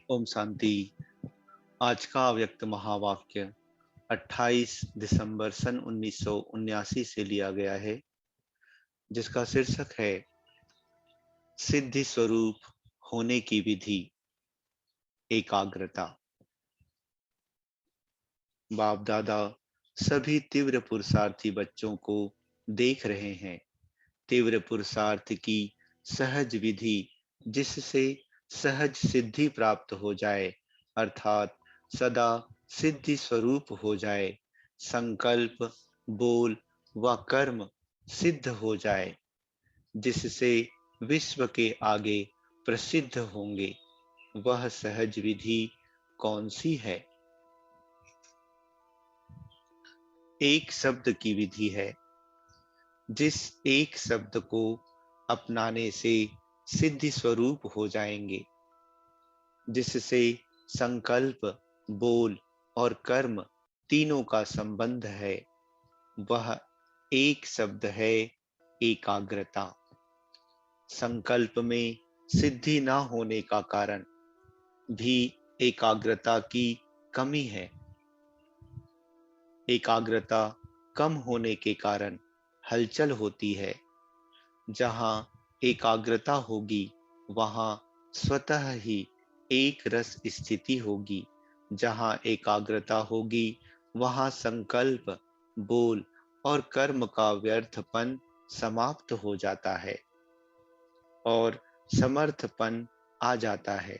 ओम शांति। आज का अव्यक्त महावाक्य 28 दिसंबर सन 1979 से लिया गया है, जिसका शीर्षक है सिद्धि स्वरूप होने की विधि, एकाग्रता। बाप दादा सभी तीव्र पुरुषार्थी बच्चों को देख रहे हैं। तीव्र पुरुषार्थ की सहज विधि, जिससे सहज सिद्धि प्राप्त हो जाए, अर्थात सदा सिद्धि स्वरूप हो जाए, संकल्प, बोल व कर्म सिद्ध हो जाए, जिससे विश्व के आगे प्रसिद्ध होंगे। वह सहज विधि कौन सी है? एक शब्द की विधि है, जिस एक शब्द को अपनाने से सिद्धि स्वरूप हो जाएंगे, जिससे संकल्प, बोल और कर्म तीनों का संबंध है। वह एक शब्द है, एकाग्रता। संकल्प में सिद्धि न होने का कारण भी एकाग्रता की कमी है। एकाग्रता कम होने के कारण हलचल होती है। जहाँ एकाग्रता होगी, वहाँ स्वतः ही एक रस स्थिति होगी। जहाँ एकाग्रता होगी, वहाँ संकल्प, बोल और कर्म का व्यर्थपन समाप्त हो जाता है और समर्थपन आ जाता है।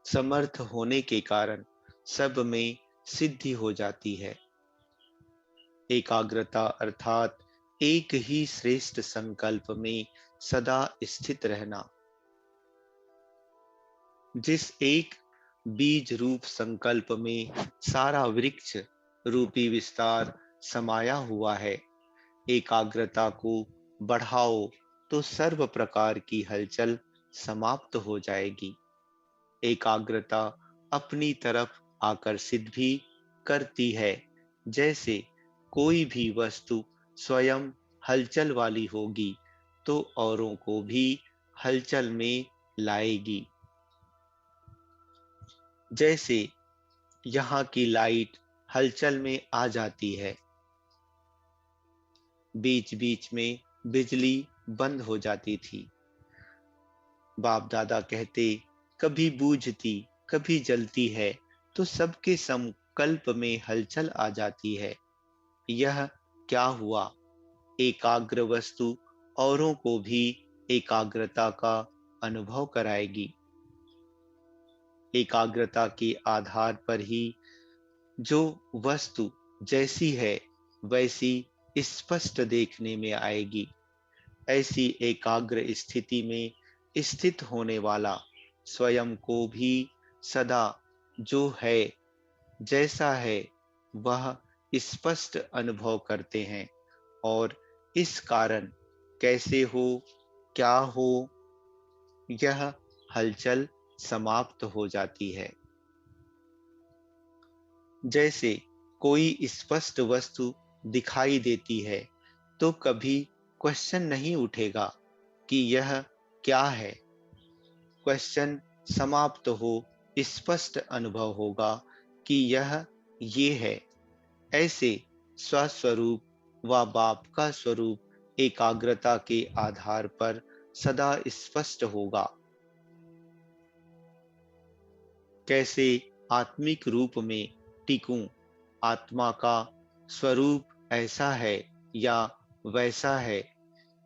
समर्थ होने के कारण सब में सिद्धि हो जाती है। एकाग्रता अर्थात एक ही श्रेष्ठ संकल्प में सदा स्थित रहना। जिस एक बीज रूप संकल्प में सारा वृक्ष रूपी विस्तार समाया हुआ है, एकाग्रता को बढ़ाओ तो सर्व प्रकार की हलचल समाप्त हो जाएगी। एकाग्रता अपनी तरफ आकर्षित भी करती है। जैसे कोई भी वस्तु स्वयं हलचल वाली होगी, तो औरों को भी हलचल में लाएगी। जैसे यहाँ की लाइट हलचल में आ जाती है, बीच बीच में बिजली बंद हो जाती थी। बाप दादा कहते, कभी बूझती कभी जलती है, तो सबके संकल्प में हलचल आ जाती है। यह क्या हुआ? एकाग्र वस्तु औरों को भी एकाग्रता का अनुभव कराएगी। एकाग्रता के आधार पर ही जो वस्तु जैसी है वैसी स्पष्ट देखने में आएगी। ऐसी एकाग्र स्थिति में स्थित होने वाला स्वयं को भी सदा जो है, जैसा है, वह स्पष्ट अनुभव करते हैं और इस कारण कैसे हो, क्या हो, यह हलचल समाप्त हो जाती है। जैसे कोई स्पष्ट वस्तु दिखाई देती है, तो कभी क्वेश्चन नहीं उठेगा कि यह क्या है। क्वेश्चन समाप्त हो, स्पष्ट अनुभव होगा कि यह ये है। ऐसे स्वस्वरूप व बाप का स्वरूप एकाग्रता के आधार पर सदा स्पष्ट होगा। कैसे आत्मिक रूप में टिकूं, आत्मा का स्वरूप ऐसा है या वैसा है,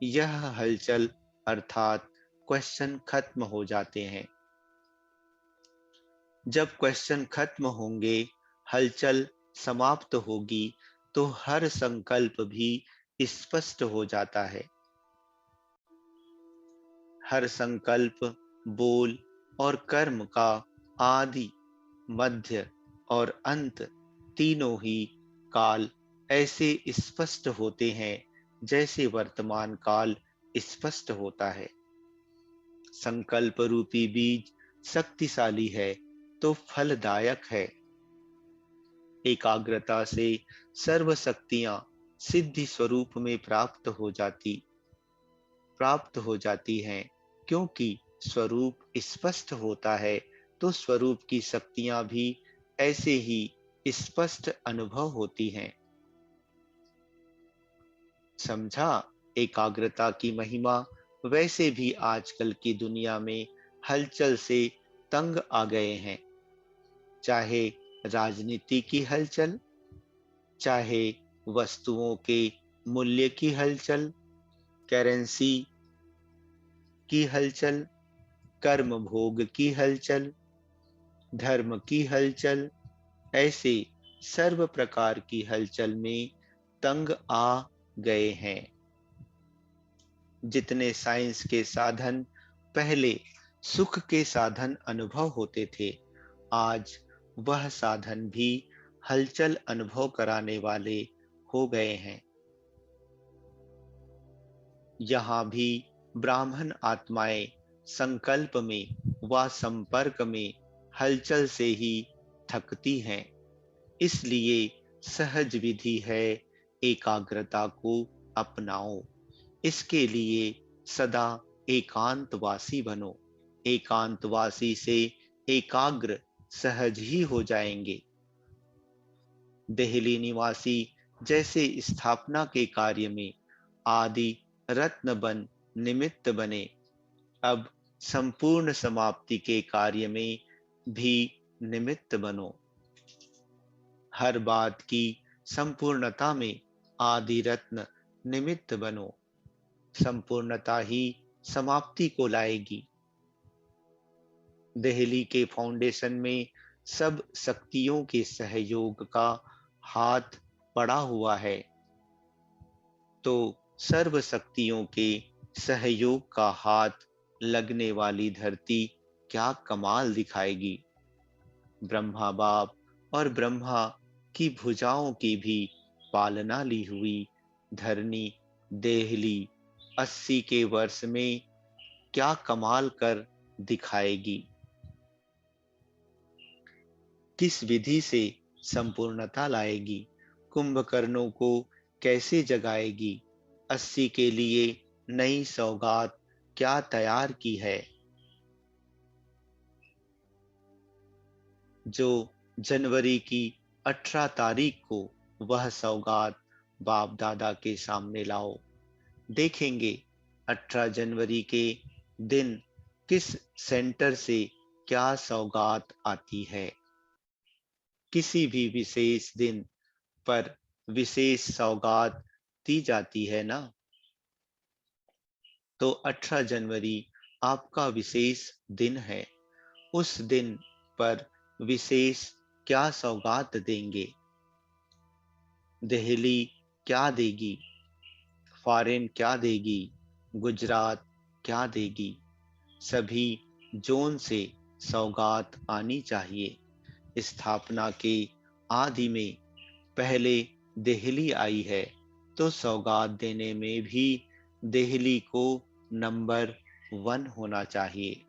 यह हलचल अर्थात क्वेश्चन खत्म हो जाते हैं। जब क्वेश्चन खत्म होंगे, हलचल समाप्त होगी, तो हर संकल्प भी स्पष्ट हो जाता है। हर संकल्प, बोल और कर्म का आदि, मध्य और अंत तीनों ही काल ऐसे स्पष्ट होते हैं जैसे वर्तमान काल स्पष्ट होता है। संकल्प रूपी बीज शक्तिशाली है तो फलदायक है। एकाग्रता से सर्व शक्तियां सिद्धि स्वरूप में प्राप्त हो जाती हैं, क्योंकि स्वरूप स्पष्ट होता है तो स्वरूप की शक्तियां भी ऐसे ही स्पष्ट अनुभव होती हैं। समझा एकाग्रता की महिमा। वैसे भी आजकल की दुनिया में हलचल से तंग आ गए हैं, चाहे राजनीति की हलचल, चाहे वस्तुओं के मूल्य की हलचल, करेंसी की हलचल, कर्म भोग की हलचल, धर्म की हलचल, ऐसे सर्व प्रकार की हलचल में तंग आ गए हैं। जितने साइंस के साधन पहले सुख के साधन अनुभव होते थे, आज वह साधन भी हलचल अनुभव कराने वाले हो गए हैं। यहाँ भी ब्राह्मण आत्माएं संकल्प में व संपर्क में हलचल से ही थकती हैं। इसलिए सहज विधि है, एकाग्रता को अपनाओ। इसके लिए सदा एकांतवासी बनो। एकांतवासी से एकाग्र सहज ही हो जाएंगे। देहली निवासी जैसे स्थापना के कार्य में आदि रत्न बन निमित्त बने, अब संपूर्ण समाप्ति के कार्य में भी निमित्त बनो। हर बात की संपूर्णता में आदि रत्न निमित्त बनो। संपूर्णता ही समाप्ति को लाएगी। दिल्ली के फाउंडेशन में सब शक्तियों के सहयोग का हाथ पड़ा हुआ है, तो सर्व शक्तियों के सहयोग का हाथ लगने वाली धरती क्या कमाल दिखाएगी। ब्रह्मा बाप और ब्रह्मा की भुजाओं की भी पालना ली हुई धरनी देहली 80 के वर्ष में क्या कमाल कर दिखाएगी। किस विधि से संपूर्णता लाएगी, कुंभकर्णों को कैसे जगाएगी, 80 के लिए नई सौगात क्या तैयार की है। जो जनवरी की 18 तारीख को वह सौगात बाप दादा के सामने लाओ। देखेंगे 18 जनवरी के दिन किस सेंटर से क्या सौगात आती है। किसी भी विशेष दिन पर विशेष सौगात दी जाती है ना, तो 18 जनवरी आपका विशेष दिन है। उस दिन पर विशेष क्या सौगात देंगे। दिल्ली क्या देगी, फॉरेन क्या देगी, गुजरात क्या देगी, सभी जोन से सौगात आनी चाहिए। स्थापना के आदि में पहले दिल्ली आई है, तो सौगात देने में भी दिल्ली को नंबर 1 होना चाहिए।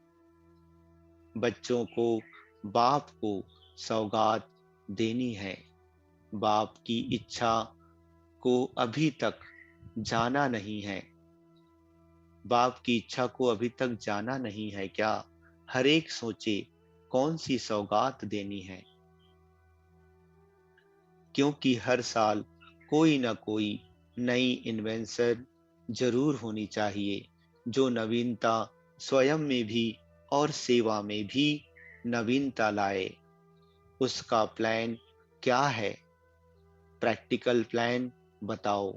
बच्चों को बाप को सौगात देनी है। बाप की इच्छा को अभी तक जाना नहीं है। बाप की इच्छा को अभी तक जाना नहीं है क्या? हर एक सोचे कौन सी सौगात देनी है, क्योंकि हर साल कोई ना कोई नई इन्वेंशन जरूर होनी चाहिए, जो नवीनता स्वयं में भी और सेवा में भी नवीनता लाए। उसका प्लान क्या है? प्रैक्टिकल प्लान बताओ।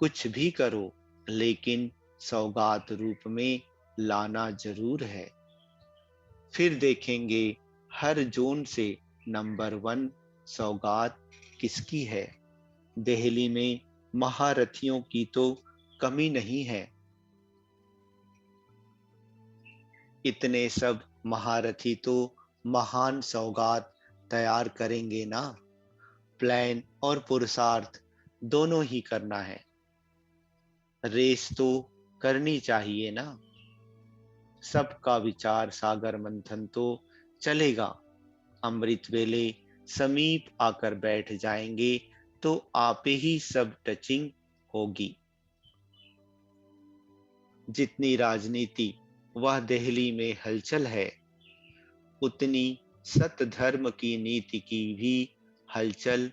कुछ भी करो, लेकिन सौगात रूप में लाना जरूर है। फिर देखेंगे हर जोन से नंबर 1 सौगात किसकी है। दिल्ली में महारथियों की तो कमी नहीं है। इतने सब महारथी तो महान सौगात तैयार करेंगे ना। प्लान और पुरुषार्थ दोनों ही करना है। रेस तो करनी चाहिए ना। सबका विचार सागर मंथन तो चलेगा। अमृत वेले समीप आकर बैठ जाएंगे तो आपे ही सब टचिंग होगी। जितनी राजनीति वह दिल्ली में हलचल है, उतनी सत धर्म की नीति की भी हलचल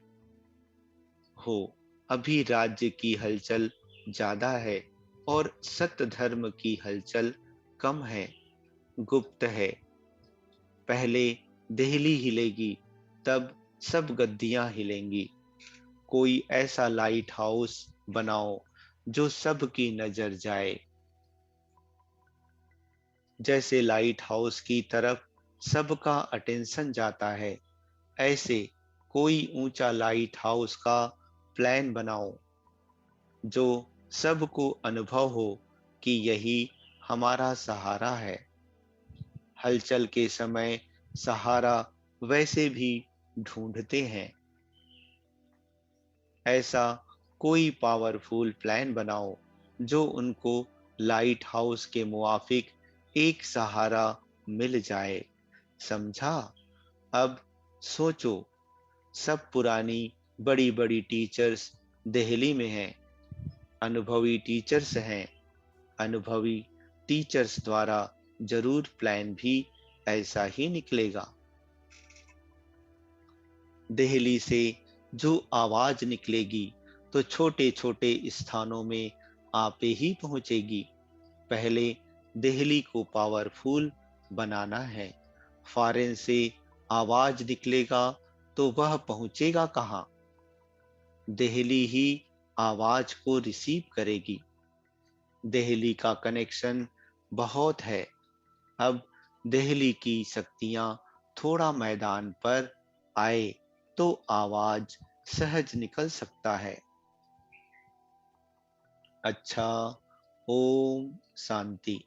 हो। अभी राज्य की हलचल ज्यादा है और सत धर्म की हलचल कम है, गुप्त है। पहले दिल्ली हिलेगी, तब सब गद्दियां हिलेंगी। कोई ऐसा लाइट हाउस बनाओ जो सबकी नजर जाए, जैसे लाइट हाउस की तरफ सबका अटेंशन जाता है, ऐसे कोई ऊंचा लाइट हाउस का प्लान बनाओ जो सबको अनुभव हो कि यही हमारा सहारा है। हलचल के समय सहारा वैसे भी ढूंढते हैं। ऐसा कोई पावरफुल प्लान बनाओ जो उनको लाइट हाउस के मुवाफिक एक सहारा मिल जाए। समझा? अब सोचो, सब पुरानी बड़ी बड़ी टीचर्स दिल्ली में हैं, अनुभवी टीचर्स हैं। अनुभवी टीचर्स द्वारा जरूर प्लान भी ऐसा ही निकलेगा। दिल्ली से जो आवाज निकलेगी तो छोटे छोटे स्थानों में आपे ही पहुंचेगी। पहले दिल्ली को पावरफुल बनाना है। फॉरेन से आवाज निकलेगा तो वह पहुंचेगा कहाँ? दिल्ली ही आवाज को रिसीव करेगी। दिल्ली का कनेक्शन बहुत है। अब दिल्ली की शक्तियां थोड़ा मैदान पर आए तो आवाज सहज निकल सकता है। अच्छा, ओम शांति।